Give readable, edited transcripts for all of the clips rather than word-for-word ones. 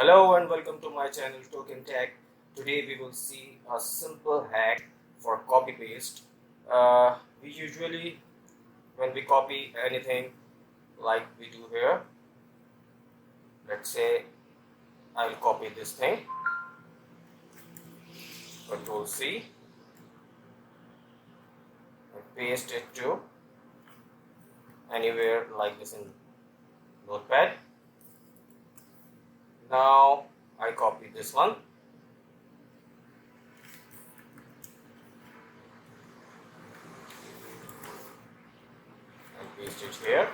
Hello and welcome to my channel Token Tech. Today we will see a simple hack for copy paste. We usually, when we copy anything like we do here, let's say I'll copy this thing, Control C, and paste it to anywhere like this in Notepad. Now I copy this one and paste it here.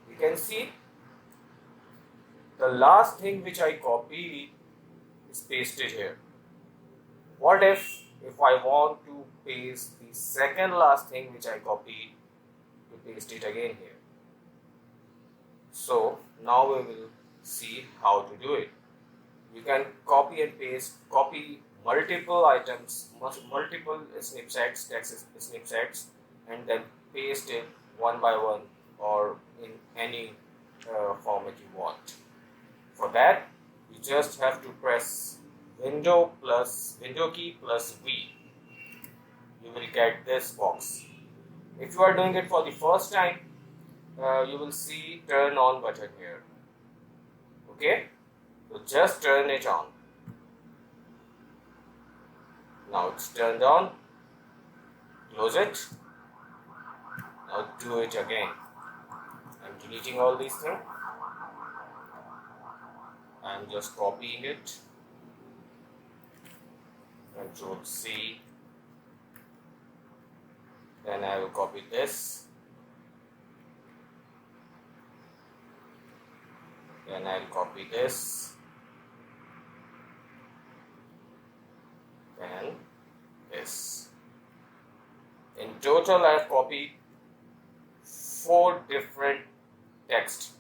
You can see the last thing which I copied is pasted here. What if I want to paste the second last thing which I copied to paste it again here? So now we will see how to do it. You can copy and paste, copy multiple items, multiple snippets, text snippets, and then paste it one by one or in any format you want. For that, you just have to press Window key plus V. You will get this box. If you are doing it for the first time, you will see turn on button here. Okay, so just turn it on. Now it's turned on. Close it. Now do it again. I'm deleting all these things. I'm just copying it. Control C. Then I will copy this. Then I'll copy this. Then this. In total, I have copied 4 different text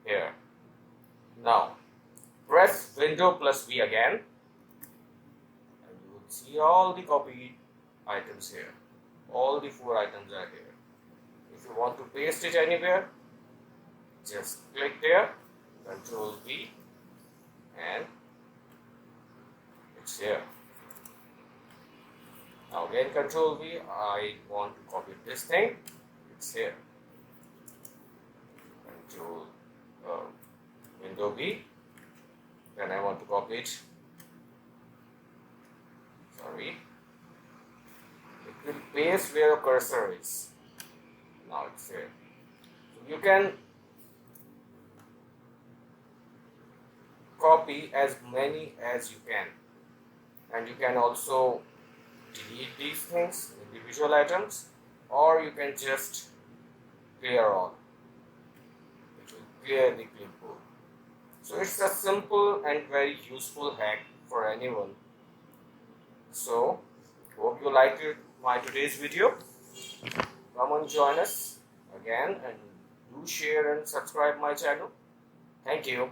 here. Now, press Window plus V again, and you will see all the copied items here. All the 4 items are here. If you want to paste it anywhere, just click there, Control V, and it's here. Now again Control V, I want to copy this thing, it's here. Control Window V, then I want to copy it. Sorry. It will paste where your cursor is. Now it's here. So you can copy as many as you can, and you can also delete these things, individual items, or you can just clear all. It will clear the clipboard. So it's a simple and very useful hack for anyone. So hope you liked my today's video. Come and join us again and do share and subscribe my channel. Thank you.